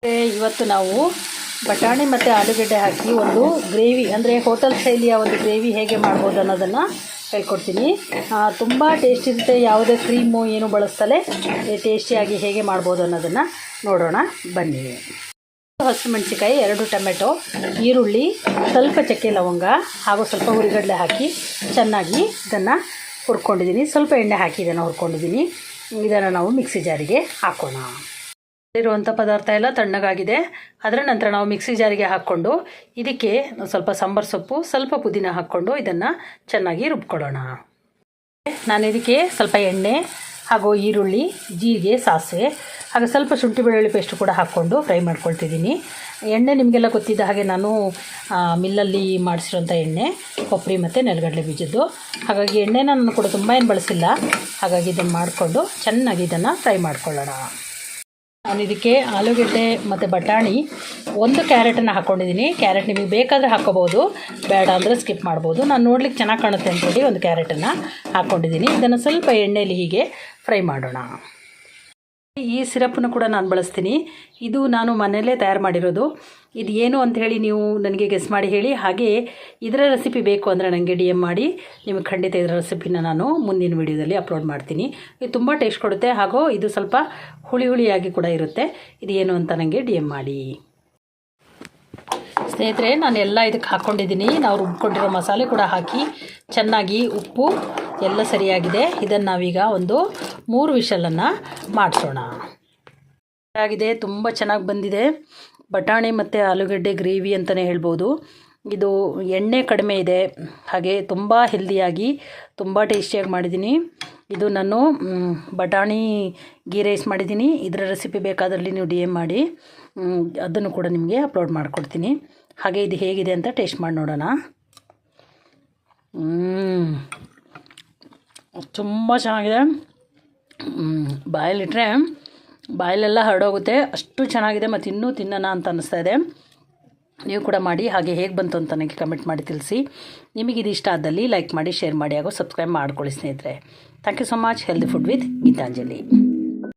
ಇವತ್ತು ನಾವು ಬಟಾಣಿ ಮತ್ತು ಆಲೂಗಡ್ಡೆ ಹಾಕಿ ಒಂದು ಗ್ರೇವಿ ಅಂದರೆ ಹೋಟೆಲ್ ಶೈಲಿಯ ಒಂದು ಗ್ರೇವಿ ಹೇಗೆ ಮಾಡ್ಬೋದು ಅನ್ನೋದನ್ನು ಹೇಳ್ಕೊಡ್ತೀನಿ. ತುಂಬ ಟೇಸ್ಟ್ ಇರುತ್ತೆ. ಯಾವುದೇ ಕ್ರೀಮು ಏನು ಬಳಸ್ತಲೇ ಟೇಸ್ಟಿಯಾಗಿ ಹೇಗೆ ಮಾಡ್ಬೋದು ಅನ್ನೋದನ್ನು ನೋಡೋಣ ಬನ್ನಿ. ಹಸಿಮೆಣಸಿಕಾಯಿ, 2 ಟೊಮೆಟೊ, ಈರುಳ್ಳಿ, ಸ್ವಲ್ಪ ಚಕ್ಕೆ ಲವಂಗ ಹಾಗೂ ಸ್ವಲ್ಪ ಹುರಿಗಡಲೆ ಹಾಕಿ ಚೆನ್ನಾಗಿ ಇದನ್ನು ಹುರ್ಕೊಂಡಿದ್ದೀನಿ. ಸ್ವಲ್ಪ ಎಣ್ಣೆ ಹಾಕಿ ಇದನ್ನು ಹುರ್ಕೊಂಡಿದ್ದೀನಿ. ಇದನ್ನು ನಾವು ಮಿಕ್ಸಿ ಜಾರಿಗೆ ಹಾಕೋಣ. ಇರುವಂಥ ಪದಾರ್ಥ ಎಲ್ಲ ತಣ್ಣಗಾಗಿದೆ. ಅದರ ನಂತರ ನಾವು ಮಿಕ್ಸಿ ಜಾರಿಗೆ ಹಾಕ್ಕೊಂಡು ಇದಕ್ಕೆ ಸ್ವಲ್ಪ ಸಾಂಬಾರು ಸೊಪ್ಪು, ಸ್ವಲ್ಪ ಪುದೀನ ಹಾಕ್ಕೊಂಡು ಇದನ್ನು ಚೆನ್ನಾಗಿ ರುಬ್ಕೊಳ್ಳೋಣ. ನಾನು ಇದಕ್ಕೆ ಸ್ವಲ್ಪ ಎಣ್ಣೆ ಹಾಗೂ ಈರುಳ್ಳಿ, ಜೀರಿಗೆ, ಸಾಸಿವೆ ಹಾಗೂ ಸ್ವಲ್ಪ ಶುಂಠಿ ಬೆಳ್ಳುಳ್ಳಿ ಪೇಸ್ಟ್ ಕೂಡ ಹಾಕ್ಕೊಂಡು ಫ್ರೈ ಮಾಡ್ಕೊಳ್ತಿದ್ದೀನಿ. ಎಣ್ಣೆ ನಿಮಗೆಲ್ಲ ಗೊತ್ತಿದ್ದ ಹಾಗೆ ನಾನು ಮಿಲ್ಲಲ್ಲಿ ಮಾಡಿಸಿರೋಂಥ ಎಣ್ಣೆ, ಕೊಬ್ಬರಿ ಮತ್ತು ನೆಲಗಡಲೆ ಬೀಜದ್ದು. ಹಾಗಾಗಿ ಎಣ್ಣೆನ ನಾನು ಕೂಡ ತುಂಬ ಏನು ಬಳಸಿಲ್ಲ. ಹಾಗಾಗಿ ಇದನ್ನು ಮಾಡಿಕೊಂಡು ಚೆನ್ನಾಗಿ ಇದನ್ನು ಫ್ರೈ ಮಾಡ್ಕೊಳ್ಳೋಣ. ನಾನು ಇದಕ್ಕೆ ಆಲೂಗಡ್ಡೆ ಮತ್ತು ಬಟಾಣಿ, 1 ಕ್ಯಾರೆಟನ್ನು ಹಾಕ್ಕೊಂಡಿದ್ದೀನಿ. ಕ್ಯಾರೆಟ್ ನಿಮಗೆ ಬೇಕಾದರೆ ಹಾಕ್ಕೋಬೋದು, ಬೇಡ ಅಂದರೆ ಸ್ಕಿಪ್ ಮಾಡ್ಬೋದು. ನಾನು ನೋಡ್ಲಿಕ್ಕೆ ಚೆನ್ನಾಗಿ ಕಾಣುತ್ತೆ ಅಂದ್ಕೊಂಡು 1 ಕ್ಯಾರೆಟನ್ನು ಹಾಕ್ಕೊಂಡಿದ್ದೀನಿ. ಇದನ್ನು ಸ್ವಲ್ಪ ಎಣ್ಣೆಯಲ್ಲಿ ಹೀಗೆ ಫ್ರೈ ಮಾಡೋಣ. ಈ ಸಿರಪ್ಪನ್ನು ಕೂಡ ನಾನು ಬಳಸ್ತೀನಿ. ಇದು ನಾನು ಮನೆಯಲ್ಲೇ ತಯಾರು ಮಾಡಿರೋದು. ಇದು ಏನು ಅಂತ ಹೇಳಿ ನೀವು ನನಗೆ ಗೆಸ್ ಮಾಡಿ ಹೇಳಿ. ಹಾಗೆ ಇದರ ರೆಸಿಪಿ ಬೇಕು ಅಂದರೆ ನನಗೆ DM ಮಾಡಿ. ನಿಮಗೆ ಖಂಡಿತ ಇದರ ರೆಸಿಪಿನ ನಾನು ಮುಂದಿನ ವೀಡಿಯೋದಲ್ಲಿ ಅಪ್ಲೋಡ್ ಮಾಡ್ತೀನಿ. ಇದು ತುಂಬ ಟೇಸ್ಟ್ ಕೊಡುತ್ತೆ ಹಾಗೂ ಇದು ಸ್ವಲ್ಪ ಹುಳಿಯಾಗಿ ಕೂಡ ಇರುತ್ತೆ. ಇದು ಏನು ಅಂತ ನನಗೆ DM ಮಾಡಿ. ಸ್ನೇಹಿತರೆ, ನಾನು ಎಲ್ಲ ಇದಕ್ಕೆ ಹಾಕ್ಕೊಂಡಿದ್ದೀನಿ. ನಾವು ರುಬ್ಕೊಂಡಿರೋ ಮಸಾಲೆ ಕೂಡ ಹಾಕಿ ಚೆನ್ನಾಗಿ ಉಪ್ಪು ಎಲ್ಲ ಸರಿಯಾಗಿದೆ. ಇದನ್ನು ನಾವೀಗ ಒಂದು 3 ವಿಷಲನ್ನು ಮಾಡಿಸೋಣ. ಆಗಿದೆ, ತುಂಬ ಚೆನ್ನಾಗಿ ಬಂದಿದೆ. ಬಟಾಣಿ ಮತ್ತು ಆಲೂಗಡ್ಡೆ ಗ್ರೇವಿ ಅಂತಲೇ ಹೇಳ್ಬೋದು. ಇದು ಎಣ್ಣೆ ಕಡಿಮೆ ಇದೆ, ಹಾಗೆ ತುಂಬ ಹೆಲ್ದಿಯಾಗಿ ತುಂಬ ಟೇಸ್ಟಿಯಾಗಿ ಮಾಡಿದ್ದೀನಿ. ಇದು ನಾನು ಬಟಾಣಿ ಗೀ ರೈಸ್ ಮಾಡಿದ್ದೀನಿ. ಇದರ ರೆಸಿಪಿ ಬೇಕಾದಲ್ಲಿ ನೀವು DM ಮಾಡಿ, ಅದನ್ನು ಕೂಡ ನಿಮಗೆ ಅಪ್ಲೋಡ್ ಮಾಡಿಕೊಡ್ತೀನಿ. ಹಾಗೆ ಇದು ಹೇಗಿದೆ ಅಂತ ಟೇಸ್ಟ್ ಮಾಡಿ ನೋಡೋಣ. ತುಂಬ ಚೆನ್ನಾಗಿದೆ. ಬಾಯಲ್ಲಿಟ್ಟರೆ ಬಾಯಲ್ಲೆಲ್ಲ ಹರಡೋಗುತ್ತೆ, ಅಷ್ಟು ಚೆನ್ನಾಗಿದೆ. ಮತ್ತು ಇನ್ನೂ ತಿನ್ನೋಣ ಅಂತ ಅನ್ನಿಸ್ತಾ ಇದೆ. ನೀವು ಕೂಡ ಮಾಡಿ. ಹಾಗೆ ಹೇಗೆ ಬಂತು ಅಂತ ನನಗೆ ಕಮೆಂಟ್ ಮಾಡಿ ತಿಳಿಸಿ. ನಿಮಗಿದು ಇಷ್ಟ ಆದಲ್ಲಿ ಲೈಕ್ ಮಾಡಿ, ಶೇರ್ ಮಾಡಿ ಹಾಗೂ ಸಬ್ಸ್ಕ್ರೈಬ್ ಮಾಡ್ಕೊಳ್ಳಿ ಸ್ನೇಹಿತರೆ. Thank you so much. Healthy food with Geetanjali.